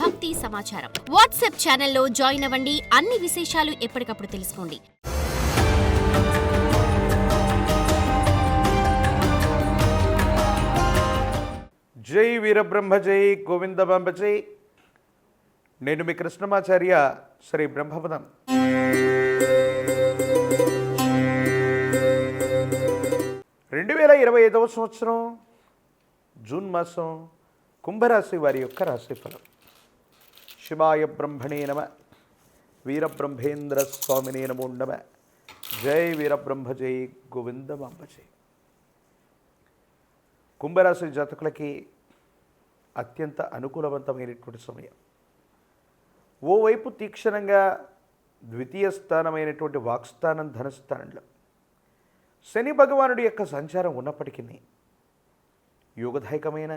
భక్తి సమాచారం. వాట్సాప్ ఛానల్లో జాయిన్ అవ్వండి. అన్ని విశేషాలు ఎప్పటికప్పుడు తెలుసుకోండి. జై వీరబ్రహ్మ జై గోవిందబాంబ జై. నేను మీ కృష్ణమాచార్య శ్రీ బ్రహ్మపదం. 2025వ సంవత్సరం జూన్ మాసం కుంభరాశి వారి యొక్క రాశిఫలం. శివాయ బ్రహ్మణే నమ, వీరబ్రహ్మేంద్ర స్వామినే నమో నమ. జై వీరబ్రహ్మ జై గోవిందబాంబ జై. కుంభరాశి జాతకులకి అత్యంత అనుకూలవంతమైనటువంటి సమయం. ఓవైపు తీక్షణంగా ద్వితీయ స్థానమైనటువంటి వాక్స్థానం ధనస్థానంలో శని భగవానుడి యొక్క సంచారం ఉన్నప్పటికీ యోగదాయకమైన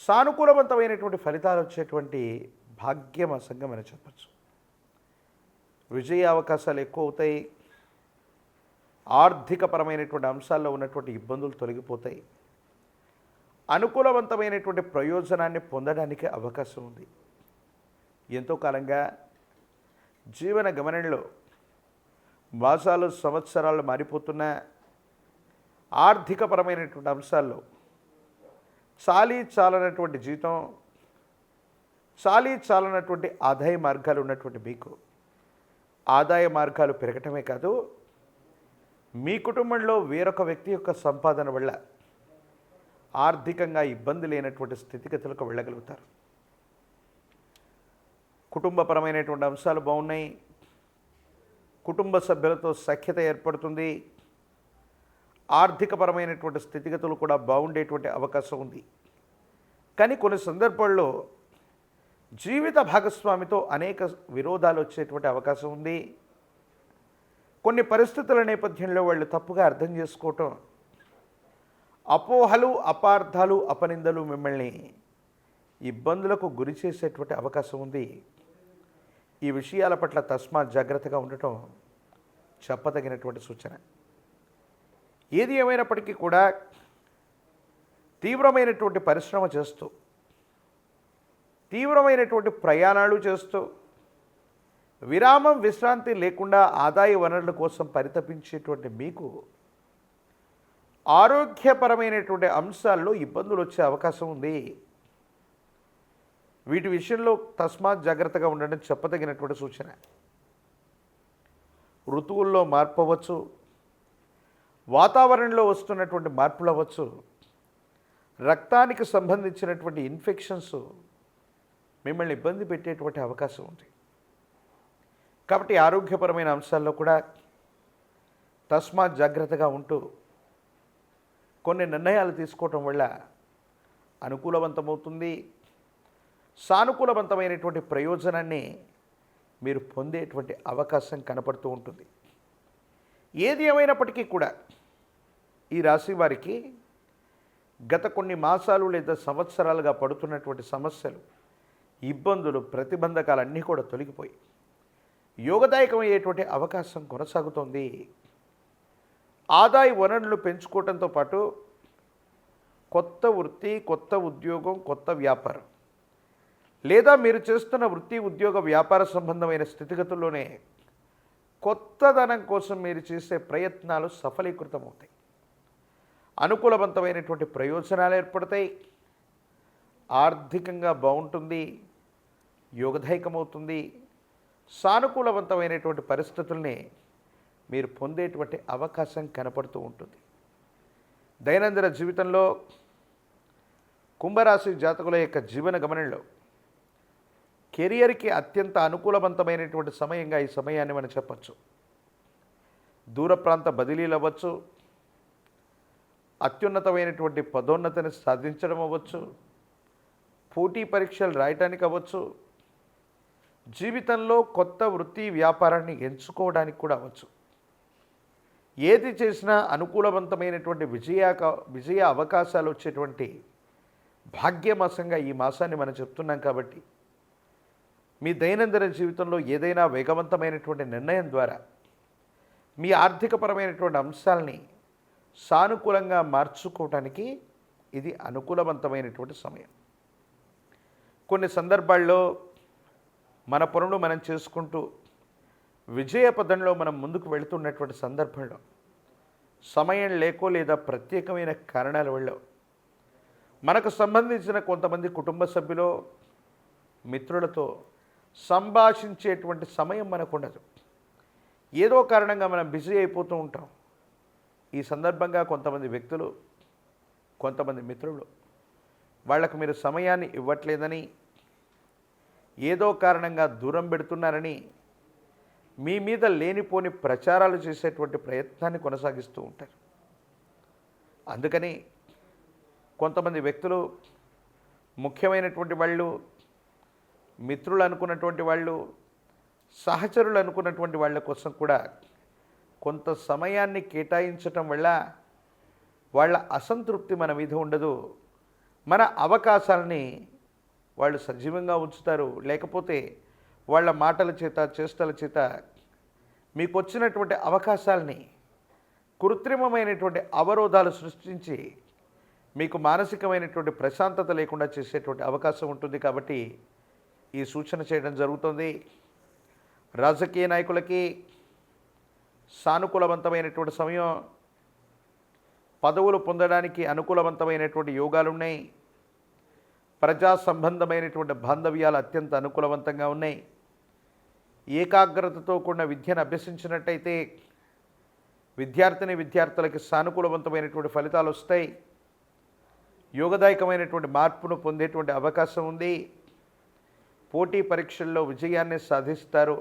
సానుకూలవంతమైనటువంటి ఫలితాలు వచ్చేటువంటి భాగ్యమాసంగా మనం చెప్పచ్చు. విజయ అవకాశాలు ఎక్కువ అవుతాయి. ఆర్థికపరమైనటువంటి అంశాల్లో ఉన్నటువంటి ఇబ్బందులు తొలగిపోతాయి. అనుకూలవంతమైనటువంటి ప్రయోజనాన్ని పొందడానికి అవకాశం ఉంది. ఎంతో కాలంగా జీవన గమనంలో మాసాలు సంవత్సరాలు మారిపోతున్న ఆర్థికపరమైనటువంటి అంశాల్లో చాలనటువంటి జీతం, చాలనటువంటి ఆదాయ మార్గాలు ఉన్నటువంటి మీకు ఆదాయ మార్గాలు పెరగటమే కాదు, మీ కుటుంబంలో వేరొక వ్యక్తి యొక్క సంపాదన వల్ల ఆర్థికంగా ఇబ్బంది లేనటువంటి స్థితిగతులకు వెళ్ళగలుగుతారు. కుటుంబపరమైనటువంటి అంశాలు బాగున్నాయి. కుటుంబ సభ్యులతో సఖ్యత ఏర్పడుతుంది. ఆర్థికపరమైనటువంటి స్థితిగతులు కూడా బాగుండేటువంటి అవకాశం ఉంది. కానీ కొన్ని సందర్భాల్లో జీవిత భాగస్వామితో అనేక విరోధాలు వచ్చేటువంటి అవకాశం ఉంది. కొన్ని పరిస్థితుల నేపథ్యంలో వాళ్ళు తప్పుగా అర్థం చేసుకోవటం, అపోహలు, అపార్థాలు, అపనిందలు మిమ్మల్ని ఇబ్బందులకు గురి చేసేటువంటి అవకాశం ఉంది. ఈ విషయాల పట్ల తస్మాత్ జాగ్రత్తగా ఉండటం చెప్పదగినటువంటి సూచన. ఏది ఏమైనప్పటికీ కూడా తీవ్రమైనటువంటి పరిశ్రమ చేస్తూ, తీవ్రమైనటువంటి ప్రయాణాలు చేస్తూ, విరామం విశ్రాంతి లేకుండా ఆదాయ వనరుల కోసం పరితపించేటువంటి మీకు ఆరోగ్యపరమైనటువంటి అంశాల్లో ఇబ్బందులు వచ్చే అవకాశం ఉంది. వీటి విషయంలో తస్మాత్ జాగ్రత్తగా ఉండడం చెప్పదగినటువంటి సూచన. ఋతువుల్లో మార్పు అవ్వచ్చు, వాతావరణంలో వస్తున్నటువంటి మార్పులు అవ్వచ్చు, రక్తానికి సంబంధించినటువంటి ఇన్ఫెక్షన్స్ మిమ్మల్ని ఇబ్బంది పెట్టేటువంటి అవకాశం ఉంది. కాబట్టి ఆరోగ్యపరమైన అంశాల్లో కూడా తస్మాత్ జాగ్రత్తగా ఉంటూ కొన్ని నిర్ణయాలు తీసుకోవటం వల్ల అనుకూలవంతమవుతుంది. సానుకూలవంతమైనటువంటి ప్రయోజనాన్ని మీరు పొందేటువంటి అవకాశం కనపడుతూ ఉంటుంది. ఏది ఏమైనప్పటికీ కూడా ఈ రాశి వారికి గత కొన్ని మాసాలు లేదా సంవత్సరాలుగా పడుతున్నటువంటి సమస్యలు, ఇబ్బందులు, ప్రతిబంధకాలన్నీ కూడా తొలగిపోయి యోగదాయకమయ్యేటువంటి అవకాశం కొనసాగుతోంది. ఆదాయ వనరులు పెంచుకోవడంతో పాటు కొత్త వృత్తి, కొత్త ఉద్యోగం, కొత్త వ్యాపారం లేదా మీరు చేస్తున్న వృత్తి, ఉద్యోగ, వ్యాపార సంబంధమైన స్థితిగతుల్లోనే కొత్తదనం కోసం మీరు చేసే ప్రయత్నాలు సఫలీకృతమవుతాయి. అనుకూలవంతమైనటువంటి ప్రయోజనాలు ఏర్పడతాయి. ఆర్థికంగా బాగుంటుంది, యోగదాయకమవుతుంది. సానుకూలవంతమైనటువంటి పరిస్థితుల్ని మీరు పొందేటువంటి అవకాశం కనపడుతూ ఉంటుంది. దైనందిన జీవితంలో కుంభరాశి జాతకుల యొక్క జీవన గమనంలో కెరియర్కి అత్యంత అనుకూలవంతమైనటువంటి సమయంగా ఈ సమయాన్ని మనం చెప్పచ్చు. దూర ప్రాంత బదిలీలు అవ్వచ్చు, అత్యున్నతమైనటువంటి పదోన్నతిని సాధించడం అవ్వచ్చు, పోటీ పరీక్షలు రాయటానికి అవ్వచ్చు, జీవితంలో కొత్త వృత్తి, వ్యాపారాన్ని ఎంచుకోవడానికి కూడా అవ్వచ్చు. ఏది చేసినా అనుకూలవంతమైనటువంటి విజయ అవకాశాలు వచ్చేటువంటి భాగ్యమాసంగా ఈ మాసాన్ని మనం చెప్తున్నాం. కాబట్టి మీ దైనందిన జీవితంలో ఏదైనా వేగవంతమైనటువంటి నిర్ణయం ద్వారా మీ ఆర్థికపరమైనటువంటి అంశాలని సానుకూలంగా మార్చుకోవటానికి ఇది అనుకూలవంతమైనటువంటి సమయం. కొన్ని సందర్భాల్లో మన పనులు మనం చేసుకుంటూ విజయ పదంలో మనం ముందుకు వెళుతున్నటువంటి సందర్భంలో సమయం లేకో లేదా ప్రత్యేకమైన కారణాల వల్ల మనకు సంబంధించిన కొంతమంది కుటుంబ సభ్యులు మిత్రులతో సంభాషించేటువంటి సమయం మనకు ఉండదు. ఏదో కారణంగా మనం బిజీ అయిపోతూ ఉంటాం. ఈ సందర్భంగా కొంతమంది వ్యక్తులు, కొంతమంది మిత్రులు వాళ్ళకు మీరు సమయాన్ని ఇవ్వట్లేదని, ఏదో కారణంగా దూరం పెడుతున్నారని మీ మీద లేనిపోని ప్రచారాలు చేసేటువంటి ప్రయత్నాన్ని కొనసాగిస్తూ ఉంటారు. అందుకని కొంతమంది వ్యక్తులు, ముఖ్యమైనటువంటి వాళ్ళు, మిత్రులు అనుకున్నటువంటి వాళ్ళు, సహచరులు అనుకున్నటువంటి వాళ్ళ కోసం కూడా కొంత సమయాన్ని కేటాయించటం వల్ల వాళ్ళ అసంతృప్తి మన మీద ఉండదు. మన అవకాశాలని వాళ్ళు సజీవంగా ఉంచుతారు. లేకపోతే వాళ్ళ మాటల చేత, చేష్టల చేత మీకు వచ్చినటువంటి అవకాశాలని కృత్రిమమైనటువంటి అవరోధాలు సృష్టించి మీకు మానసికమైనటువంటి ప్రశాంతత లేకుండా చేసేటువంటి అవకాశం ఉంటుంది. కాబట్టి ఈ సూచన చేయడం జరుగుతుంది. రాజకీయ నాయకులకి సానుకూలవంతమైనటువంటి సమయం, పదవులు పొందడానికి అనుకూలవంతమైనటువంటి యోగాలు ఉన్నాయి. ప్రజా సంబంధమైనటువంటి బాంధవ్యాలు అత్యంత అనుకూలవంతంగా ఉన్నాయి. ఏకాగ్రతతో కూడిన విద్యను అభ్యసించినట్టయితే విద్యార్థులకి సానుకూలవంతమైనటువంటి ఫలితాలు వస్తాయి. యోగదాయకమైనటువంటి మార్పును పొందేటువంటి అవకాశం ఉంది. పోటీ పరీక్షల్లో విజయాన్ని సాధిస్తారు.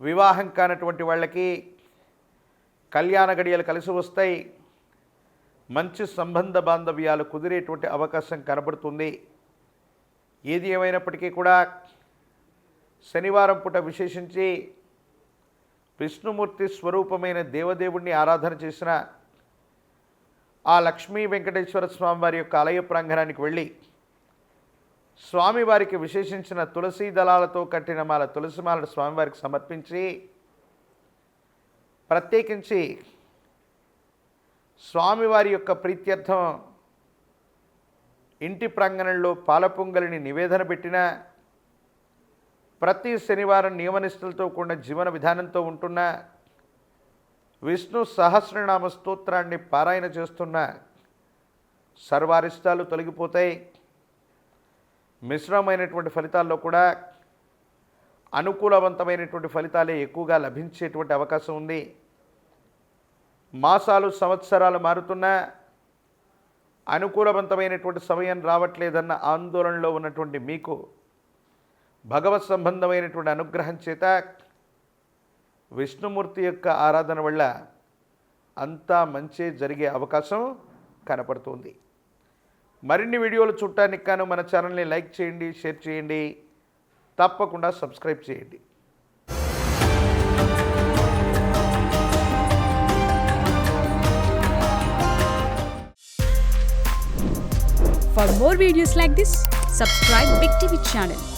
వివాహం కానటువంటి వాళ్ళకి కళ్యాణ గడియలు కలిసి వస్తాయి. మంచి సంబంధ బాంధవ్యాలు కుదిరేటువంటి అవకాశం కనబడుతుంది. ఏది ఏమైనప్పటికీ కూడా శనివారం పూట విశేషించి విష్ణుమూర్తి స్వరూపమైన దేవదేవుణ్ణి ఆరాధన చేసిన ఆ లక్ష్మీ వెంకటేశ్వర స్వామివారి యొక్క ఆలయ ప్రాంగణానికి వెళ్ళి స్వామివారికి విశేషించిన తులసీ దళాలతో కట్టిన తులసిమాలను స్వామివారికి సమర్పించి, ప్రత్యేకించి స్వామివారి యొక్క ప్రీత్యర్థం ఇంటి ప్రాంగణంలో పాల పొంగలిని నివేదన పెట్టిన, ప్రతి శనివారం నియమనిష్టలతో కూడిన జీవన విధానంతో ఉంటున్న, విష్ణు సహస్రనామ స్తోత్రాన్ని పారాయణ చేస్తున్న సర్వారిష్టాలు తొలగిపోతాయి. మిశ్రమైనటువంటి ఫలితాల్లో కూడా అనుకూలవంతమైనటువంటి ఫలితాలే ఎక్కువగా లభించేటువంటి అవకాశం ఉంది. మాసాలు, సంవత్సరాలు మారుతున్నా అనుకూలవంతమైనటువంటి సమయం రావట్లేదన్న ఆందోళనలో ఉన్నటువంటి మీకు భగవత్ సంబంధమైనటువంటి అనుగ్రహం చేత విష్ణుమూర్తి యొక్క ఆరాధన వల్ల అంతా మంచి జరిగే అవకాశం కనపడుతుంది. మరిన్ని వీడియోలు చూడటానికి గాను మన ఛానల్ని లైక్ చేయండి, షేర్ చేయండి, తప్పకుండా సబ్స్క్రైబ్ చేయండి. For more videos like this, subscribe Big TV channel.